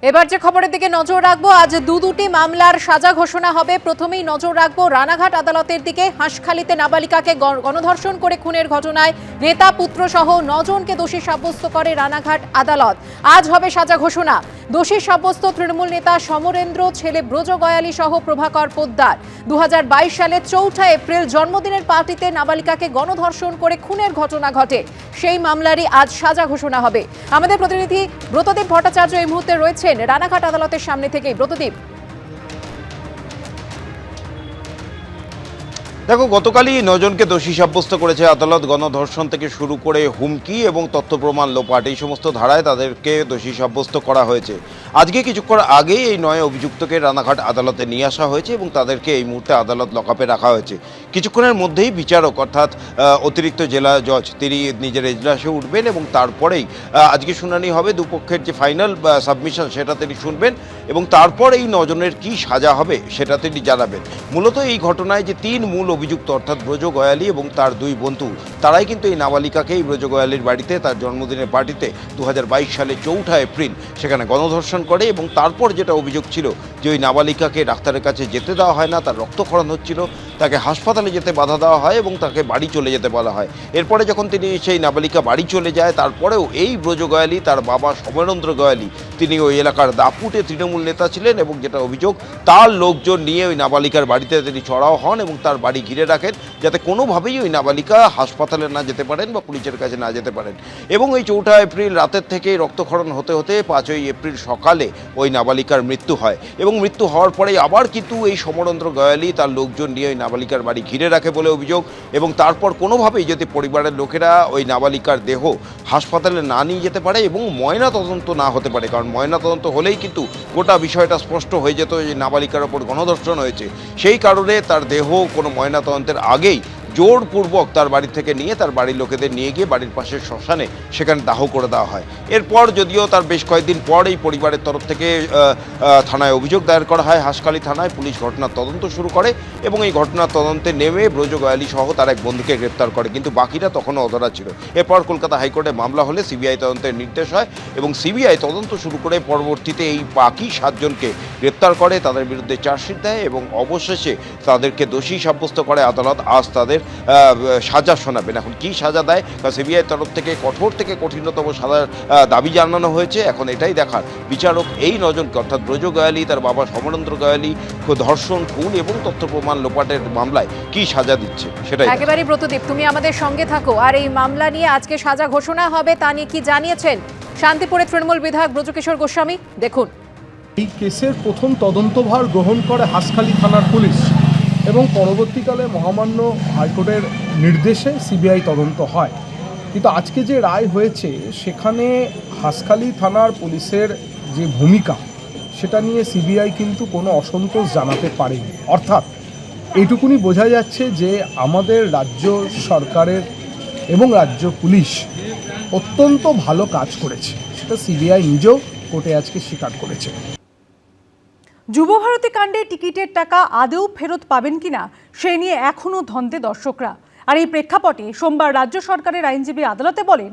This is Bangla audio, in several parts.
এবার যে খবরের দিকে নজর রাখবো, আজ দুটি মামলার সাজা ঘোষণা হবে। প্রথমেই নজর রাখবো রানাঘাট আদালতের দিকে। হাঁসখালিতে নাবালিকাকে গণধর্ষণ করে খুনের ঘটনায় নেতা পুত্র সহ 9 জনকে দোষী সাব্যস্ত করে রানাঘাট আদালত। আজ হবে সাজা ঘোষণা। দোষী সাব্যস্ত তৃণমূল নেতা সমরেন্দ্র, ছেলে ব্রজ গয়ালী সহ প্রভাকর পোদ্দার। 2022 সালে 4 এপ্রিল জন্মদিনের পার্টিতে নাবালিকাকে গণধর্ষণ করে খুনের ঘটনা ঘটে। সেই মামলারই আজ সাজা ঘোষণা হবে। আমাদের প্রতিনিধি ব্রতদীপ ভট্টাচার্য এই মুহূর্তে রয়েছেন রানাঘাট আদালতের সামনে থেকে। ব্রতদীপ, দেখো, গতকালই 9 জনকে দোষী সাব্যস্ত করেছে আদালত। গণধর্ষণ থেকে শুরু করে হুমকি এবং তথ্য প্রমাণ লোপাট, এই সমস্ত ধারায় তাদেরকে দোষী সাব্যস্ত করা হয়েছে। আজকে কিছুক্ষণ আগেই এই 9 অভিযুক্তকে রানাঘাট আদালতে নিয়ে আসা হয়েছে এবং তাদেরকে এই মুহূর্তে আদালত লকআপে রাখা হয়েছে। কিছুক্ষণের মধ্যেই বিচারক অর্থাৎ অতিরিক্ত জেলা জজ তিনি নিজের এজলাসে উঠবেন এবং তারপরেই আজকে শুনানি হবে। দুপক্ষের যে ফাইনাল সাবমিশন সেটা তিনি শুনবেন এবং তারপর এই 9 জনের কী সাজা হবে সেটা তিনি জানাবেন। মূলত এই ঘটনায় যে 3 মূল অভিযুক্ত অর্থাৎ ব্রজ গয়ালী এবং তার 2 বন্ধু, তারাই কিন্তু এই নাবালিকাকে এই ব্রজ গয়ালীর বাড়িতে তার জন্মদিনের পার্টিতে 2022 সালে 4 এপ্রিল সেখানে গণধর্ষণ করে এবং তারপর যেটা অভিযোগ ছিল যে ওই নাবালিকাকে ডাক্তারের কাছে যেতে দেওয়া হয় না, তার রক্তক্ষরণ হচ্ছিল, তাকে হাসপাতালে যেতে বাধা দেওয়া হয় এবং তাকে বাড়ি চলে যেতে বলা হয়। এরপরে যখন তিনি সেই নাবালিকা বাড়ি চলে যায়, তারপরেও এই ব্রজ গয়ালী, তার বাবা সমরেন্দ্র গয়ালী, তিনি ওই এলাকার দাপুটে তৃণমূল নেতা ছিলেন এবং যেটা অভিযোগ তার লোকজন নিয়ে ওই নাবালিকার বাড়িতে তিনি চড়াও হন এবং তার বাড়ি ঘিরে রাখেন যাতে কোনোভাবেই ওই নাবালিকা হাসপাতালে না যেতে পারেন বা পুলিশের কাছে না যেতে পারেন। এবং এই 4 এপ্রিল রাতের থেকেই রক্তক্ষরণ হতে হতে 5 এপ্রিল সকালে ওই নাবালিকার মৃত্যু হয় এবং মৃত্যু হওয়ার পরে আবার কিন্তু এই সমরেন্দ্র গয়ালী তার লোকজন নিয়ে ওই নাবালিকার বাড়ি ঘিরে রাখে বলে অভিযোগ এবং তারপর কোনোভাবেই যদি পরিবারের লোকেরা ওই নাবালিকার দেহ হাসপাতালে না নিয়ে যেতে পারে এবং ময়না তদন্ত না হতে পারে, কারণ ময়না তদন্ত হলেই কিন্তু গোটা বিষয়টা স্পষ্ট হয়ে যেত যে নাবালিকার ওপর গণধর্ষণ হয়েছে। সেই কারণে তার দেহ কোনো ময়না তদন্তের আগেই জোরপূর্বক তার বাড়ি থেকে নিয়ে তার বাড়ির লোকেদের নিয়ে গিয়ে বাড়ির পাশের শ্মশানে সেখানে দাহ করে দেওয়া হয়। এরপর যদিও তার বেশ কয়েকদিন পর এই পরিবারের তরফ থেকে থানায় অভিযোগ দায়ের করা হয়। হাঁসখালি থানায় পুলিশ ঘটনার তদন্ত শুরু করে এবং এই ঘটনার তদন্তে নেমে ব্রজ গয়ালী সহ তার এক বন্ধুকে গ্রেপ্তার করে, কিন্তু বাকিরা তখনও অধরা ছিল। এরপর কলকাতা হাইকোর্টে মামলা হলে সিবিআই তদন্তের নির্দেশ হয় এবং সিবিআই তদন্ত শুরু করে পরবর্তীতে এই বাকি 7 জনকে গ্রেপ্তার করে, তাদের বিরুদ্ধে চার্জশিট দেয় এবং অবশেষে তাদেরকে দোষী সাব্যস্ত করে আদালত। আজ তাদের সাজা শোনাবেন। এখন কি সাজা দেয়, সিবিআই তরফ থেকে কঠোর থেকে কঠিনতম সাজার দাবি জানানো হয়েছে। এখন এটাই দেখার বিচারক এই 9 জনকে অর্থাৎ ব্রজ গয়ালী, তার বাবা সমরেন্দ্র গয়ালী ধর্ষণ, খুন এবং তথ্য প্রমাণ লোপাটের মামলায় কি সাজা দিচ্ছে সেটাই। একেবারে ব্রতদীপ, তুমি আমাদের সঙ্গে থাকো। আর এই মামলা নিয়ে আজকে সাজা ঘোষণা হবে তা নিয়ে কি জানিয়েছেন শান্তিপুরের তৃণমূল বিধায়ক ব্রজকিশোর গোস্বামী, দেখুন। এই কেসের প্রথম তদন্তভার গ্রহণ করে হাঁসখালি থানার পুলিশ এবং পরবর্তীকালে মহামান্য হাইকোর্টের নির্দেশে সিবিআই তদন্ত হয়। কিন্তু আজকে যে রায় হয়েছে সেখানে হাঁসখালি থানার পুলিশের যে ভূমিকা সেটা নিয়ে সিবিআই কিন্তু কোনো অসন্তোষ জানাতে পারেনি। অর্থাৎ এইটুকুনি বোঝা যাচ্ছে যে আমাদের রাজ্য সরকারের এবং রাজ্য পুলিশ অত্যন্ত ভালো কাজ করেছে, সেটা সিবিআই নিজেও কোর্টে আজকে স্বীকার করেছে। যুবভারতী কাণ্ডে টিকিটের টাকা আদৌ ফেরত পাবেন কিনা সে নিয়ে এখনও ধন্দে দর্শকরা। আর এই প্রেক্ষাপটে সোমবার রাজ্য সরকারের আইনজীবী আদালতে বলেন,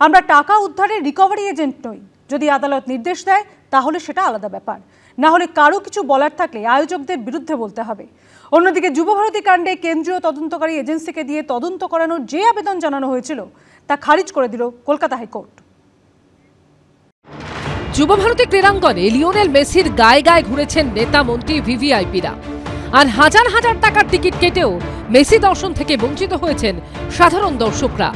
আমরা টাকা উদ্ধারের রিকভারি এজেন্ট নই। যদি আদালত নির্দেশ দেয় তাহলে সেটা আলাদা ব্যাপার, না হলে কারো কিছু বলার থাকলে আয়োজকদের বিরুদ্ধে বলতে হবে। অন্যদিকে যুবভারতী কাণ্ডে কেন্দ্রীয় তদন্তকারী এজেন্সিকে দিয়ে তদন্ত করানোর যে আবেদন জানানো হয়েছিল তা খারিজ করে দিল কলকাতা হাইকোর্ট। যুবভারতী ক্রীড়াঙ্গনে লিওনেল মেসির গায়ে গায়ে ঘুরেছেন নেতা মন্ত্রী ভিভিআইপিরা, আর হাজার হাজার টাকার টিকিট কেটেও মেসি দর্শন থেকে বঞ্চিত হয়েছেন সাধারণ দর্শকরা।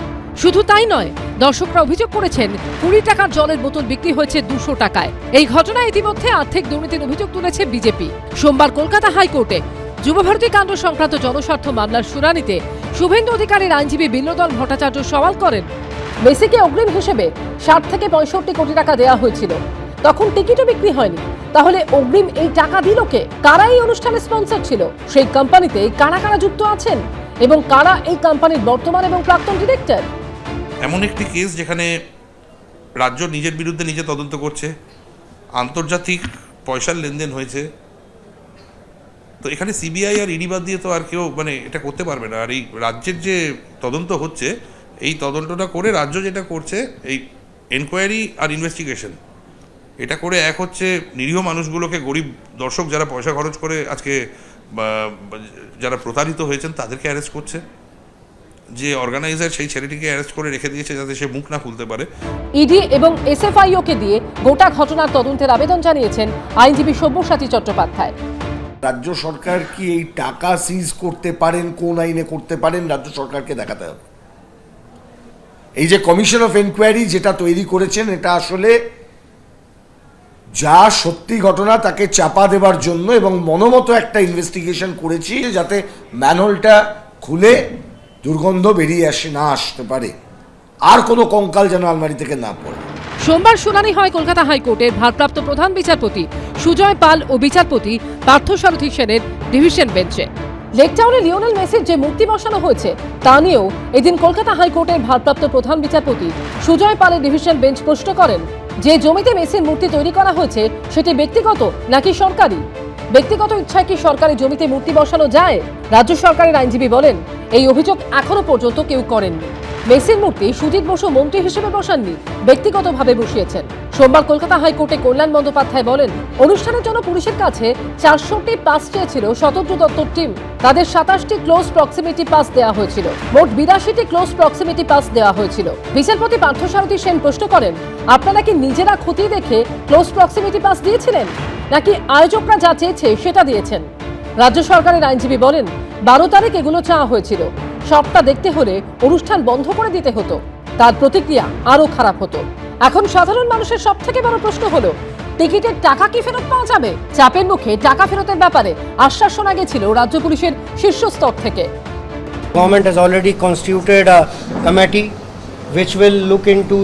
শুধু তাই নয়, দর্শকরা অভিযোগ করেছেন 20 টাকার জলের বোতল বিক্রি হয়েছে 200 টাকায়। এই ঘটনায় ইতিমধ্যে আর্থিক দুর্নীতির অভিযোগ তুলেছে বিজেপি। সোমবার কলকাতা হাইকোর্টে যুবভারতী কাণ্ড সংক্রান্ত জনস্বার্থ মামলার শুনানিতে শুভেন্দু অধিকারীর আইনজীবী বিল্লদল ভট্টাচার্য সওয়াল করেন, মেসিকে অগ্রিম হিসেবে 60 থেকে 65 কোটি টাকা দেওয়া হয়েছিল, তখন টিকিটও বিক্রি হয়নি। তাহলে অগ্রিম এই টাকা দিল কে? কারা এই অনুষ্ঠানের স্পন্সর ছিল? সেই কোম্পানিতে কারা কারা যুক্ত আছেন এবং কারা এই কোম্পানির বর্তমান এবং প্রাক্তন ডিরেক্টর? এমন একটি কেস যেখানে রাজ্য নিজের বিরুদ্ধে নিজে তদন্ত করছে, আন্তর্জাতিক পয়সার লেনদেন হয়েছে, তো এখানে সিবিআই আর ইডি বাদ দিয়ে তো আর কেউ এটা করতে পারবে না। আর এই রাজ্যের যে তদন্ত হচ্ছে, এই তদন্তটা করে রাজ্য যেটা করছে এই এনকোয়ারি আর ইনভেস্টিগেশন, এটা করে এক হচ্ছে নিরীহ মানুষগুলোকে, গরিব দর্শক যারা পয়সা খরচ করে আজকে যারা প্রতারিত হয়েছেন তাদেরকে অ্যারেস্ট করছে। যে অর্গানাইজার সেই ছেলেটিকে অ্যারেস্ট করে রেখে দিয়েছে যাতে সে মুখ না খুলতে পারে। ইডি এবং এসএফআইওকে দিয়ে গোটা ঘটনার তদন্তের আবেদন জানিয়েছেন আইনজীবী সব্যসাচী চট্টোপাধ্যায়। রাজ্য সরকার কি এই টাকা সিজ করতে পারেন, কোন আইনে করতে পারেন, রাজ্য সরকারকে দেখাতে হবে। এই যে কমিশন অফ এনকোয়ারি যেটা তৈরি করেছেন, এটা আসলে যা সত্যি ঘটনা তাকে চাপা দেবার জন্য এবং মনোমতো একটা ইনভেস্টিগেশন করেছি যাতে ম্যানহোলটা খুলে দুর্গন্ধ বেরিয়ে না আসতে পারে, আর কোনো কঙ্কাল যেন আলমারি থেকে না পড়ে। সোমবার শুনানি হয় কলকাতা হাইকোর্টের ভারপ্রাপ্ত প্রধান বিচারপতি সুজয় পাল ও বিচারপতি পার্থসারথী সেনের ডিভিশন বেঞ্চে। লেকটাউনে লিওনেল মেসির যে মূর্তি বসানো হয়েছে তা নিয়েও এদিন কলকাতা হাইকোর্টের ভারপ্রাপ্ত প্রধান বিচারপতি সুজয় পালের ডিভিশন বেঞ্চ প্রশ্ন করেন, যে জমিতে মেসির মূর্তি তৈরি করা হয়েছে সেটি ব্যক্তিগত নাকি সরকারি? ব্যক্তিগত ইচ্ছায় কি সরকারি জমিতে মূর্তি বসানো যায়? রাজ্য সরকারের আইনজীবী বলেন, এই অভিযোগ এখনো পর্যন্ত কেউ করেননি। মেসির মূর্তি সুজিত বসু মন্ত্রী হিসেবে বসাননি, ব্যক্তিগতভাবে বসিয়েছেন। সোমবার কলকাতা হাইকোর্টে কল্যাণ বন্দ্যোপাধ্যায় বলেন, অনুষ্ঠানের জন্য পুলিশের কাছে 400টি পাস চেয়েছিল স্বতন্ত্র দপ্তর টিম। তাদের 27টি ক্লোজ প্রক্সিমিটি পাস দেওয়া হয়েছিল, মোট 82টি ক্লোজ প্রক্সিমিটি পাস দেওয়া হয়েছিল। বিচারপতি পার্থসারথী সেন প্রশ্ন করেন, আপনারা কি নিজেরা খতিয়ে দেখে ক্লোজ প্রক্সিমিটি পাস দিয়েছিলেন নাকি আয়োজকরা যা চেয়েছে সেটা দিয়েছেন? রাজ্য সরকারের আইনজীবী বলেন, 12 তারিখ এগুলো চাওয়া হয়েছিল। সবটা দেখতে হলে অনুষ্ঠান বন্ধ করে দিতে হতো, তার প্রতিক্রিয়া আরো খারাপ হতো। এখন সাধারণ মানুষের সবথেকে বড় প্রশ্ন হলো, টিকিটের টাকা কি ফেরত পাওয়া যাবে? চাপের মুখে টাকা ফেরতের ব্যাপারে আশ্বাস শোনা গেছিল রাজ্য পুলিশের শীর্ষস্তর থেকে। Government has already constituted a committee which will look into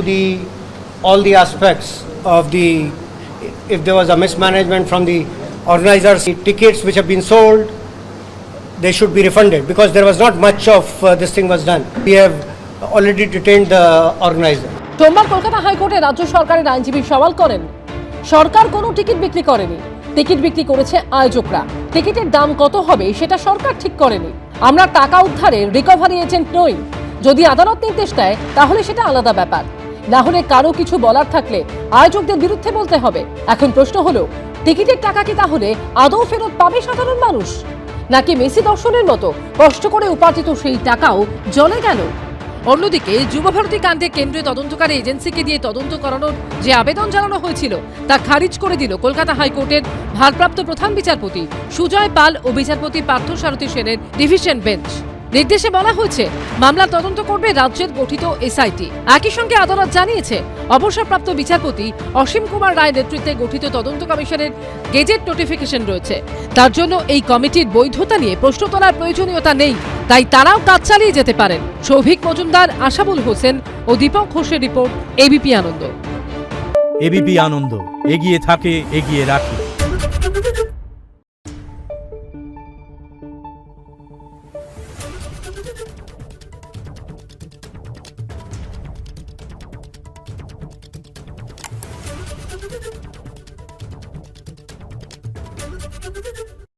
all the aspects of if there was a mismanagement from the organizers. The tickets which have been sold, they should be refunded because there was not much of this thing was done. We have already detained the organizer. সোমবার কলকাতা হাইকোর্টে রাজ্য সরকারের আইনজীবী সওয়াল করেন, সরকার কোনো টিকিট বিক্রি করেনি, টিকিট বিক্রি করেছে আয়োজকরা। টিকিটের দাম কত হবে সেটা সরকার ঠিক করেনি। আমরা টাকা উদ্ধারের রিকভারি এজেন্ট নই। যদি আদালত নির্দেশ দেয় তাহলে সেটা আলাদা ব্যাপার, না হলে কারো কিছু বলার থাকলে আয়োজকদের বিরুদ্ধে বলতে হবে। এখন প্রশ্ন হলো, টিকিটের টাকা কি তাহলে আদৌ ফেরত পাবে সাধারণ মানুষ, নাকি মেসি দর্শনের মতো কষ্ট করে উপার্জিত সেই টাকাও জলে গেল? অন্যদিকে যুবভারতী কাণ্ডে কেন্দ্রীয় তদন্তকারী এজেন্সিকে দিয়ে তদন্ত করানোর যে আবেদন জানানো হয়েছিল তা খারিজ করে দিল কলকাতা হাইকোর্টের ভারপ্রাপ্ত প্রধান বিচারপতি সুজয় পাল ও বিচারপতি পার্থসারথী সেনের ডিভিশন বেঞ্চ। নির্দেশে বলা হয়েছে, মামলা তদন্ত করবে রাজ্যের গঠিত এসআইটি। একই সঙ্গে আদালত জানিয়েছে, অবসরপ্রাপ্ত বিচারপতি অসীম কুমার রায় নেতৃত্বে গঠিত তদন্ত কমিশনের গেজেট নোটিফিকেশন রয়েছে। তার জন্য এই কমিটির বৈধতা নিয়ে প্রশ্ন তোলার প্রয়োজনীয়তা নেই, তাই তারাও কাজ চালিয়ে যেতে পারেন। সৌভিক মজুমদার, আশাবুল হোসেন ও দীপক ঘোষের রিপোর্ট, এবিপি আনন্দ। এবিপি আনন্দ, এগিয়ে থাকে, এগিয়ে রাখে।